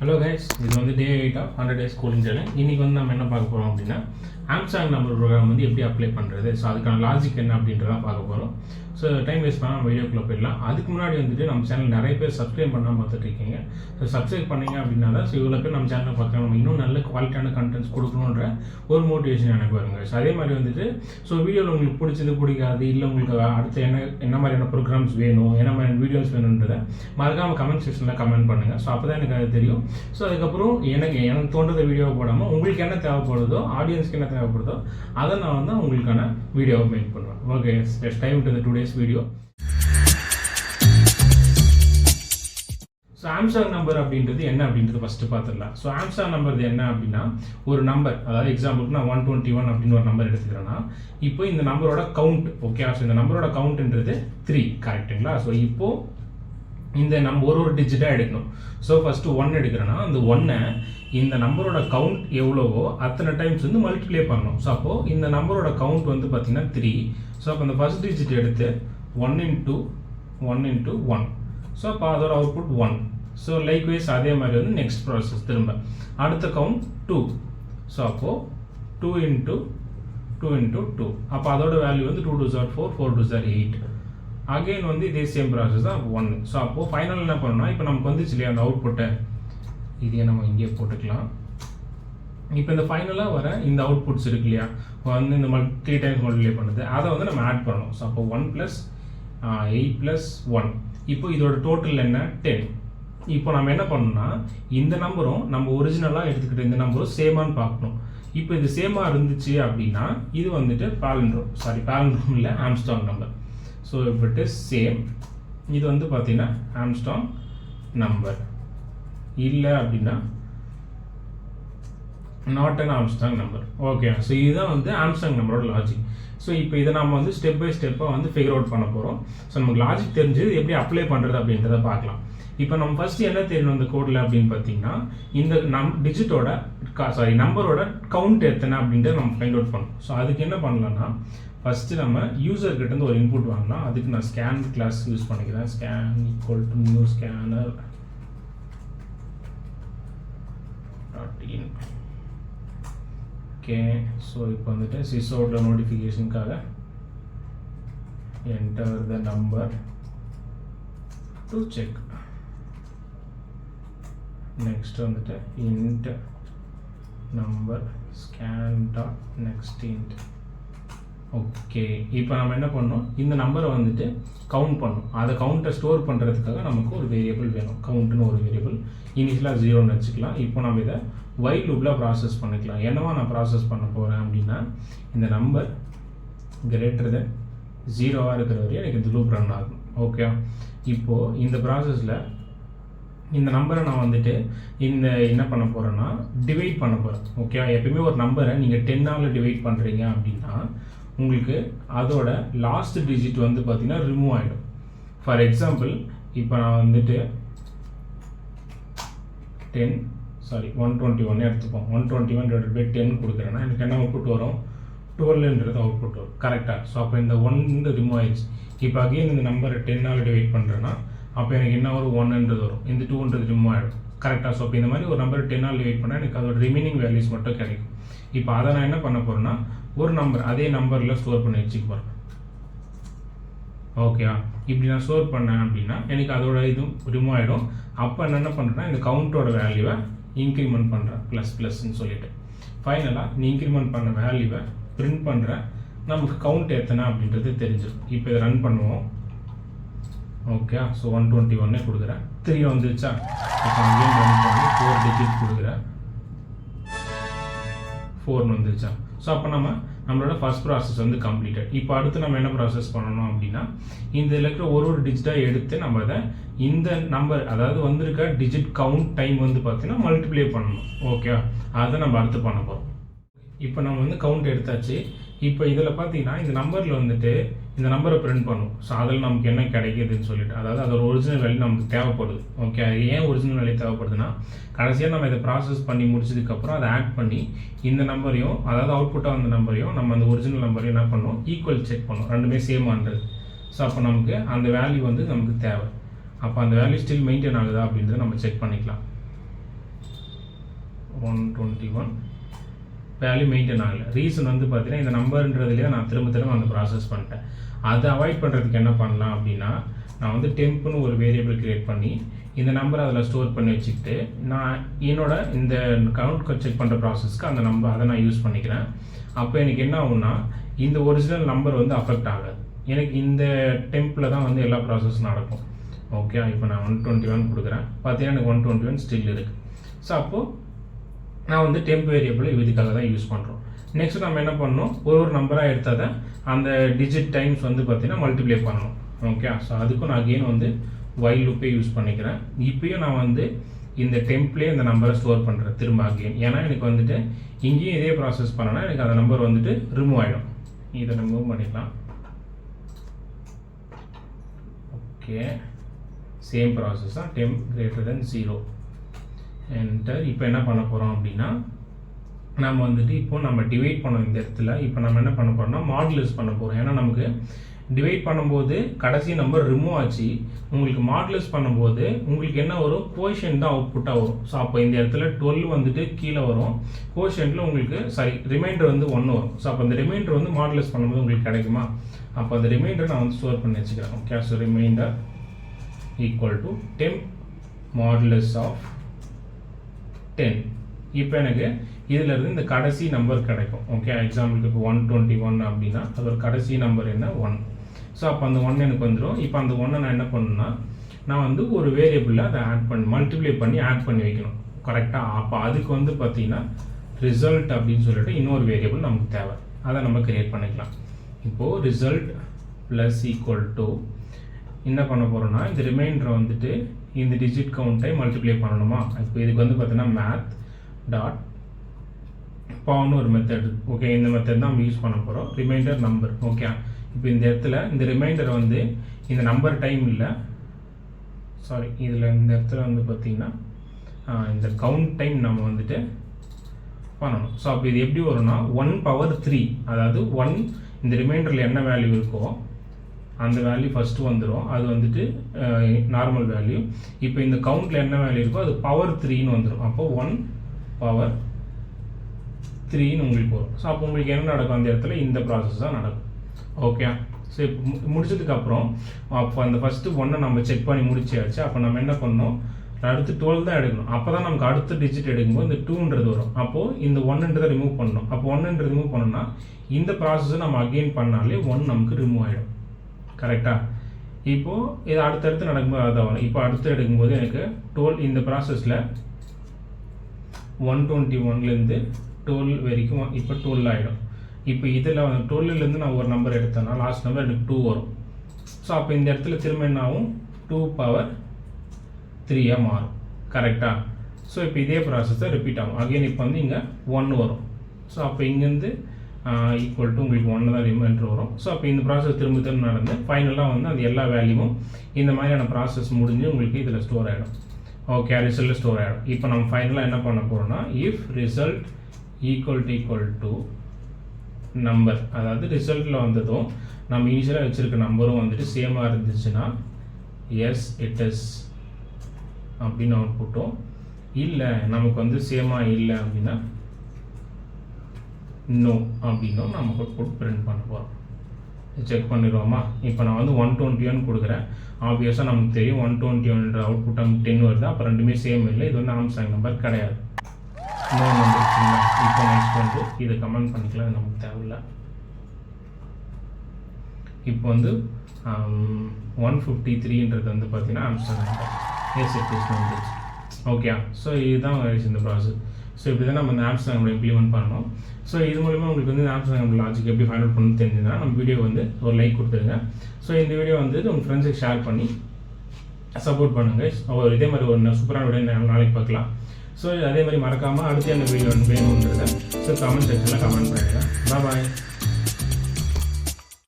Hello guys, இது வந்து டே 8 of 100 days schooling channel. இன்றைக்கி வந்து நம்ம என்ன பார்க்க போகிறோம் அப்படின்னா, ஆம்சாங் நம்பர் ப்ரோக்ராம் வந்து எப்படி அப்ளை பண்ணுறது, ஸோ அதுக்கான லாஜிக் என்ன அப்படின்றதான் பார்க்க போகிறோம். ஸோ டைம் வேஸ்ட் பண்ணால் வீடியோக்குள்ளே போயிடலாம். அதுக்கு முன்னாடி வந்துட்டு நம்ம சேனல் நிறைய பேர் சப்ஸ்கிரைப் பண்ணாமல் பார்த்துட்டு இருக்கீங்க. ஸோ சப்ஸ்கிரைப் பண்ணிங்க அப்படின்னா தான் ஸோ இவ்வளோ பேர் நம்ம சேனலை பார்க்கலாம், நம்ம இன்னும் நல்ல குவாலிட்டியான கண்டென்ட்ஸ் கொடுக்கணுன்ற ஒரு மோட்டிவேஷன் எனக்கு வருங்க. ஸோ அதே மாதிரி வந்துட்டு ஸோ வீடியோவில் உங்களுக்கு பிடிச்சது பிடிக்காது, இல்லை உங்களுக்கு அடுத்து என்ன மாதிரியான ப்ரோக்ராம்ஸ் வேணும், என்ன மாதிரியான வீடியோஸ் வேணுன்றதை மறக்காமல் கமெண்ட் செக்ஷனில் கமெண்ட் பண்ணுங்கள். ஸோ அப்போ தான் எனக்கு அது தெரியும். ஸோ அதுக்கப்புறம் எனக்கு தோன்றத வீடியோவை போடாமல் உங்களுக்கு என்ன தேவைப்படுதோ, ஆடியன்ஸ்க்கு என்ன தேவைப்படுதோ அதை நான் வந்து உங்களுக்கான வீடியோவை மேக் பண்ணுவேன். Okay, time to the 2 days video. So ஆம்சாங் நம்பர் அப்படின்றது என்ன அப்படின்றது ஃபஸ்ட்டு பார்த்துடலாம். ஸோ ஆம்சாங் நம்பர் என்ன அப்படின்னா, ஒரு நம்பர், அதாவது எக்ஸாம்பிளுக்கு நான் 121 அப்படின்னு ஒரு நம்பர் எடுத்துக்கிறேன்னா, இப்போ இந்த நம்பரோட கவுண்ட், ஓகே, ஸோ இந்த நம்பரோட கவுண்ட்ன்றது 3, கரெக்டுங்களா? ஸோ இப்போது இந்த ஒரு டிஜிட்டாக எடுக்கணும். ஸோ ஃபஸ்ட்டு 1 எடுக்கிறேன்னா அந்த 1-ஐ இந்த நம்பரோட கவுண்ட் எவ்வளவோ அத்தனை டைம்ஸ் வந்து மல்டிப்ளை பண்ணணும். ஸோ அப்போது இந்த நம்பரோட கவுண்ட் வந்து பார்த்திங்கன்னா 3. ஸோ அப்போ அந்த ஃபஸ்ட் டிஜிட் எடுத்து 1 into 1. ஸோ அப்போ அதோட அவுட்புட் 1. ஸோ லைக்வைஸ் அதே மாதிரி வந்து நெக்ஸ்ட் ப்ராசஸ் திரும்ப அடுத்த கவுண்ட் 2. ஸோ அப்போது 2 into 2. அப்போ அதோட வேல்யூ வந்து 2 2s are 4, 4 2s are 8. Again வந்து இதே சேம் ப்ராசஸ் தான் 1. ஸோ அப்போது ஃபைனல் என்ன பண்ணணும்னா, இப்போ நமக்கு வந்துச்சு இல்லையா அந்த அவுட்புட்டை, இதையே நம்ம இங்கே போட்டுக்கலாம். இப்போ இந்த ஃபைனலாக வர இந்த அவுட்புட்ஸ் இருக்கு இல்லையா, வந்து இந்த 3 டைம்ஸ் மல்டிப்ளை பண்ணுது, அதை வந்து நம்ம ஆட் பண்ணணும். ஸோ அப்போ 1 + 8 + 1. இப்போ இதோட டோட்டல் என்ன, 10. இப்போ நம்ம என்ன பண்ணணும்னா, இந்த நம்பரும் நம்ம ஒரிஜினலாக எடுத்துக்கிட்ட இந்த நம்பரும் சேமான்னு பார்க்கணும். இப்போ இது சேமாக இருந்துச்சு அப்படின்னா இது வந்துட்டு பாலிண்ட்ரோம் இல்லை ஆம்ஸ்ட்ராங் நம்பர். ஸோ இப்போ இட் இஸ் சேம், இது வந்து பார்த்தீங்கன்னா ஆம்ஸ்ட்ராங் நம்பர். இல்லை அப்படின்னா not an Armstrong number. Okay, so இதுதான் வந்து ஆம்ஸ்ட்ராங் நம்பரோட லாஜிக். ஸோ இப்போ இதை நம்ம வந்து ஸ்டெப் பை ஸ்டெப்பாக வந்து ஃபிகர் அவுட் பண்ண போகிறோம். ஸோ நமக்கு லாஜிக் தெரிஞ்சது எப்படி அப்ளை பண்ணுறது அப்படின்றத பார்க்கலாம். இப்போ நம்ம ஃபஸ்ட்டு என்ன தெரியணும் இந்த கோடில் அப்படின்னு பார்த்தீங்கன்னா, இந்த டிஜிட்டோட நம்பரோட கவுண்ட் எத்தனை அப்படின்றத நம்ம ஃபைண்ட் அவுட் பண்ணணும். ஸோ அதுக்கு என்ன பண்ணலாம்னா, ஃபஸ்ட்டு நம்ம யூசர்கிட்டேருந்து ஒரு இன்புட் வாங்கலாம். அதுக்கு நான் ஸ்கேன் கிளாஸ் யூஸ் பண்ணிக்கிறேன். Scan equal to new scanner .in. Okay, so இப்போ வந்துட்டு சிஸோட நோட்டிஃபிகேஷனுக்காக enter the number to check. Next வந்துட்டு int number scan.next int. Okay, இப்போ நம்ம என்ன பண்ணோம், இந்த நம்பரை வந்துட்டு கவுண்ட் பண்ணணும். அதை கவுண்ட்டை ஸ்டோர் பண்ணுறதுக்காக நமக்கு ஒரு வேரியபிள் வேணும். கவுண்ட்னு ஒரு வேரியபிள் இனிஷியலாக 0ன்னு வச்சுக்கலாம். இப்போ நம்ம இதை வைல் லூப்பில் ப்ராசஸ் பண்ணிக்கலாம். என்னவா நான் ப்ராசஸ் பண்ண போகிறேன் அப்படின்னா, இந்த நம்பர் கிரேட்டர் தென் 0 இருக்கிற வரையும் எனக்கு இந்த லூப் ரன் ஆகும். ஓகே, இப்போது இந்த ப்ராசஸில் இந்த நம்பரை நான் வந்துட்டு என்ன பண்ண போகிறேன்னா டிவைட் பண்ண போகிறேன். ஓகே, எப்பயுமே ஒரு நம்பரை நீங்கள் 10ஆல் டிவைட் பண்ணுறீங்க அப்படின்னா உங்களுக்கு அதோட லாஸ்ட் டிஜிட் வந்து பார்த்தீங்கன்னா ரிமூவ் ஆகிடும். ஃபார் எக்ஸாம்பிள் இப்போ நான் வந்துட்டு 121 எடுத்துப்போம். 121/10 கொடுக்குறேன்னா எனக்கு என்ன அவுட்புட் வரும், 12ன்றது அவுட்புட் வரும். கரெக்டாக? ஸோ அப்போ இந்த 1 ரிமூவ் ஆயிடுச்சு. இப்போ அகெயின் இந்த நம்பரை 10ஆல் டிவைட் பண்ணுறேன்னா அப்போ எனக்கு என்ன வரும், 1ன்றது வரும். இந்த 2ன்றது ரிமூவ் ஆகிடும். கரெக்டாக? ஸோ அப்போ இந்த மாதிரி ஒரு நம்பர் 10ஆல் டிவைட் பண்ணால் எனக்கு அதோட ரிமைனிங் வேல்யூஸ் மட்டும் கிடைக்கும். இப்போ அதை நான் என்ன பண்ண போகிறேன்னா, ஒரு நம்பர் அதே நம்பரில் ஸ்டோர் பண்ணி வச்சுக்க போகிறேன். ஓகேவா? இப்படி நான் ஸ்டோர் பண்ணேன் அப்படின்னா எனக்கு அதோட இதுவும் ரிமூவ் ஆகிடும். அப்போ என்ன பண்ணுறேன்னா, இந்த கவுண்டோட வேல்யூவை இன்க்ரிமெண்ட் பண்ணுறேன், ++ன்னு சொல்லிட்டு. ஃபைனலாக நீ இன்க்ரிமெண்ட் பண்ண வேல்யூவை பிரிண்ட் பண்ணுறேன். நமக்கு கவுண்ட் எத்தனை அப்படின்றது தெரிஞ்சிடும். இப்போ இதை ரன் பண்ணுவோம். ஓகே, ஸோ 121 கொடுக்குறேன். 3 வந்துருச்சா? இப்போ அங்கேயும் ரன் பண்ணி 4 டிஜிட் கொடுக்குறேன். 4 வந்துருச்சா? ஸோ அப்போ நம்மளோட ஃபஸ்ட் ப்ராசஸ் வந்து கம்ப்ளீட்டட். இப்போ அடுத்து நம்ம என்ன ப்ராசஸ் பண்ணணும் அப்படின்னா, இந்த இருக்கிற ஒரு டிஜிட்டாக எடுத்து நம்ம அதை இந்த நம்பர், அதாவது வந்திருக்க டிஜிட் கவுண்ட் டைம் வந்து பார்த்தீங்கன்னா மல்டிப்ளை பண்ணணும். ஓகே, அதை நம்ம அடுத்து பண்ண போகிறோம். இப்போ நம்ம வந்து கவுண்ட் எடுத்தாச்சு. இப்போ இதில் பார்த்தீங்கன்னா இந்த நம்பரில் வந்துட்டு இந்த நம்பரை பிரிண்ட் பண்ணும். ஸோ அதில் நமக்கு என்ன கிடைக்கிதுன்னு சொல்லிட்டு, அதாவது அதோட ஒரிஜினல் வேல்யூ நமக்கு தேவைப்படுது. ஓகே, அது ஏன் ஒரிஜினல் வேல்யூ தேவைப்படுதுன்னா, கடைசியாக நம்ம இதை ப்ராசஸ் பண்ணி முடிச்சதுக்கப்புறம் அதை ஆட் பண்ணி இந்த நம்பரையும், அதாவது அவுட்புட்டாக அந்த நம்பரையும் நம்ம அந்த ஒரிஜினல் நம்பரையும் என்ன பண்ணோம், ஈக்குவல் செக் பண்ணோம். ரெண்டுமே சேமான்றது. ஸோ அப்போ நமக்கு அந்த வேல்யூ வந்து நமக்கு தேவை. அப்போ அந்த வேல்யூ ஸ்டில் மெயின்டைன் ஆகுதா அப்படின்றத நம்ம செக் பண்ணிக்கலாம். 121 வேல்யூ மெயின்டைன் ஆகலை. ரீசன் வந்து பார்த்தீங்கன்னா இந்த நம்பர்ன்றதுலேயே நான் திரும்ப அந்த ப்ராசஸ் பண்ணிட்டேன். அதை அவாய்ட் பண்ணுறதுக்கு என்ன பண்ணலாம் அப்படின்னா, நான் வந்து டெம்ப்னு ஒரு வேரியபிள் க்ரியேட் பண்ணி இந்த நம்பரை அதில் ஸ்டோர் பண்ணி வச்சுக்கிட்டு நான் என்னோட இந்த கவுண்ட் செக் பண்ணுற ப்ராசஸ்க்கு அந்த நம்பர் அதை நான் யூஸ் பண்ணிக்கிறேன். அப்போ எனக்கு என்ன ஆகும்னா, இந்த ஒரிஜினல் நம்பர் வந்து அஃபெக்ட் ஆகாது. எனக்கு இந்த டெம்பில் தான் வந்து எல்லா ப்ராசஸும் நடக்கும். ஓகே, இப்போ நான் 121 கொடுக்குறேன். பார்த்தீங்கன்னா எனக்கு 121 ஸ்டில் இருக்குது. ஸோ அப்போது நான் வந்து டெம்ப் வேரியபிள் இதுக்காக தான் யூஸ் பண்ணுறோம். நெக்ஸ்ட் நம்ம என்ன பண்ணணும், ஒரு நம்பராக எடுத்ததை அந்த டிஜிட் டைம்ஸ் வந்து பார்த்தீங்கன்னா மல்டிப்ளை பண்ணணும். ஓகே, ஸோ அதுக்கும் நான் அகெயின் வந்து வைல் லூப்பே யூஸ் பண்ணிக்கிறேன். இப்போயும் நான் வந்து இந்த டெம்ப்லேயே இந்த நம்பரை ஸ்டோர் பண்ணுறேன் திரும்ப அகெயின். ஏன்னா எனக்கு வந்துட்டு இங்கேயும் இதே ப்ராசஸ் பண்ணனா எனக்கு அந்த நம்பர் வந்துட்டு ரிமூவ் ஆகிடும். இதை ரிமூவ் பண்ணிக்கலாம். ஓகே, சேம் ப்ராசஸ் தான், டெம்ப் கிரேட்டர் தென் 0 என்டர். இப்போ என்ன பண்ண போகிறோம் அப்படின்னா, நம்ம வந்துட்டு இப்போ நம்ம டிவைட் பண்ணோம் இந்த இடத்துல. இப்போ நம்ம என்ன பண்ண போகிறோம்னா மாடுலஸ் பண்ண போகிறோம். ஏன்னா நமக்கு டிவைட் பண்ணும்போது கடைசி நம்பர் ரிமூவ் ஆச்சு. உங்களுக்கு மாடுலஸ் பண்ணும்போது உங்களுக்கு என்ன வரும், கோஷன்ட் தான் அவுட்புட்டாக வரும். ஸோ அப்போ இந்த இடத்துல 12 வந்துட்டு கீழே வரும். கோஷன்ட்டில் உங்களுக்கு ரிமைண்டர் வந்து 1 வரும். ஸோ அப்போ அந்த ரிமைண்டர் வந்து மாடுலஸ் பண்ணும்போது உங்களுக்கு கிடைக்குமா, அப்போ அந்த ரிமைண்டர் நான் வந்து ஸ்டோர் பண்ணி வச்சுக்கிறேன். Okay, so reminder equal to temp modulus of 10. இப்போ எனக்கு இதில் இருந்து இந்த கடைசி நம்பர் கிடைக்கும். ஓகே, எக்ஸாம்பிளுக்கு இப்போ 121 அப்படின்னா அதோட கடைசி நம்பர் என்ன, 1. ஸோ அப்போ அந்த 1 எனக்கு வந்துடும். இப்போ அந்த 1 நான் என்ன பண்ணணும்னா, நான் வந்து ஒரு வேரியபிளில் அதை மல்டிப்ளை பண்ணி ஆட் பண்ணி வைக்கணும். கரெக்டாக? அப்போ அதுக்கு வந்து பார்த்தீங்கன்னா ரிசல்ட் அப்படின்னு சொல்லிட்டு இன்னொரு வேரியபிள் நமக்கு தேவை. அதை நம்ம கிரியேட் பண்ணிக்கலாம். இப்போது ரிசல்ட் ப்ளஸ் ஈக்குவல் டு என்ன பண்ண போகிறோம்னா, இந்த ரிமைண்டரை வந்துட்டு இந்த டிஜிட் கவுண்ட்டை மல்டிப்ளை பண்ணணுமா. இப்போ இதுக்கு வந்து பார்த்தீங்கன்னா மேத் டாட் பாவ்னு ஒரு மெத்தட். ஓகே, இந்த மெத்தட் தான் நம்ம யூஸ் பண்ண போகிறோம். Reminder number. ஓகே, இப்போ இந்த இடத்துல இந்த ரிமைண்டரை வந்து இந்த நம்பர் டைம் இல்லை, சாரி, இதில் இந்த இடத்துல வந்து பார்த்திங்கன்னா இந்த கவுண்ட் டைம் நம்ம வந்துட்டு பண்ணணும். ஸோ அப்போ இது எப்படி வரும்னா 1/3, அதாவது 1 இந்த ரிமைண்டரில் என்ன வேல்யூ இருக்கோ அந்த வேல்யூ ஃபஸ்ட்டு வந்துடும். அது வந்துட்டு நார்மல் வேல்யூ. இப்போ இந்த கவுண்டில் என்ன வேல்யூ இருக்கோ அது பவர் 3ன்னு வந்துடும். அப்போ 1/3ன்னு உங்களுக்கு வரும். ஸோ அப்போ உங்களுக்கு என்ன நடக்கும், அந்த இடத்துல இந்த ப்ராசஸ் தான் நடக்கும். ஓகே, ஸோ இப்போ முடிச்சதுக்கப்புறம் அப்போ அந்த ஃபஸ்ட்டு 1 நம்ம செக் பண்ணி முடிச்சாச்சு. அப்போ நம்ம என்ன பண்ணோம், அடுத்து 12 தான் எடுக்கணும். அப்போ தான் நமக்கு அடுத்த டிஜிட் எடுக்கும்போது இந்த 2ன்றது வரும். அப்போது இந்த 1ன்றதை ரிமூவ் பண்ணணும். அப்போ 1 ரிமூவ் பண்ணோம்னா இந்த ப்ராசஸை நம்ம அகெயின் பண்ணாலே 1 நமக்கு ரிமூவ் ஆகிடும். கரெக்டாக? இப்போது இது அடுத்தடுத்து நடக்கும்போது அதான் வரும். இப்போ அடுத்து எடுக்கும்போது எனக்கு 12 இந்த ப்ராசஸில் 121லேருந்து 12 வரைக்கும் இப்போ 12 ஆகிடும். இப்போ இதில் 12லேருந்து நான் ஒரு நம்பர் எடுத்தேன்னா லாஸ்ட் நம்பர் எனக்கு 2 வரும். ஸோ அப்போ இந்த இடத்துல திரும்ப என்ன ஆகும், 2/3 மாறும். கரெக்டாக? ஸோ இப்போ இதே ப்ராசஸ் தான் ரிப்பீட் ஆகும். அகெயின் இப்போ வந்து இங்கே 1 வரும். ஸோ அப்போ இங்கேருந்து ஈக்குவல் டு உங்களுக்கு 1 தான் ரிமைண்டர் வரும். ஸோ அப்போ இந்த ப்ராசஸ் திரும்ப நடந்து ஃபைனலாக வந்து அது எல்லா வேல்யூவும் இந்த மாதிரியான ப்ராசஸ் முடிஞ்சு உங்களுக்கு இதில் ஸ்டோர் ஆகிடும். ஓகே, ரிசல்ட் ஸ்டோர் ஆகிடும். இப்போ நம்ம ஃபைனலாக என்ன பண்ண போகிறோம்னா, if result equal to number, அதாவது ரிசல்ட்டில் வந்ததும் நம்ம இனிஷியலாக வச்சுருக்க நம்பரும் வந்துட்டு சேமாக இருந்துச்சுன்னா எஸ் இட் இஸ் அப்படின்னு அவுட்புட்டும், இல்லை நமக்கு வந்து சேமாக இல்லை அப்படின்னா நோ அப்படின்னும் நம்ம அவுட்புட் பிரிண்ட் பண்ண போகிறோம். செக் பண்ணிடுவோமா. இப்போ நான் வந்து 121 கொடுக்குறேன். ஆப்வியஸாக நமக்கு தெரியும் 121 அவுட்புட் நமக்கு 10 வருது. அப்போ ரெண்டுமே சேம் இல்லை. இது வந்து ஆம்சாங் நம்பர் கிடையாது. No number. இப்போ நெக்ஸ்ட் வந்து இதை கமெண்ட் பண்ணிக்கலாம், அது நமக்கு தேவையில்லை. இப்போ வந்து 153ன்றது வந்து பார்த்தீங்கன்னா ஆம்சாங் நம்பர். எஸ் இட் இஸ் வந்துச்சு. ஓகே, ஸோ இதுதான் இந்த ப்ராசஸ். ஸோ இப்படி தான் நம்ம இந்த ஆம்சாங் நம்பர் இம்ப்ளிமெண்ட் பண்ணணும். ஸோ இது மூலிமா உங்களுக்கு வந்து ஆம்சாங் நம்பர் லாஜிக் எப்படி ஃபைண்ட் அவுட் பண்ணணும்னு தெரிஞ்சுன்னா நம்ம வீடியோ வந்து ஒரு லைக் கொடுத்துருங்க. ஸோ இந்த வீடியோ வந்து உங்கள் ஃப்ரெண்ட்ஸுக்கு ஷேர் பண்ணி சப்போர்ட் பண்ணுங்கள். இதே மாதிரி ஒரு சூப்பரான வீடியோ நாளைக்கு பார்க்கலாம். ஸோ அதே மாதிரி மறக்காமல் அடுத்து அந்த வீடியோ வேணுன்றதை ஸோ கமெண்ட் செக்ஷனில் கமெண்ட் பண்ணுங்கள். பாய்.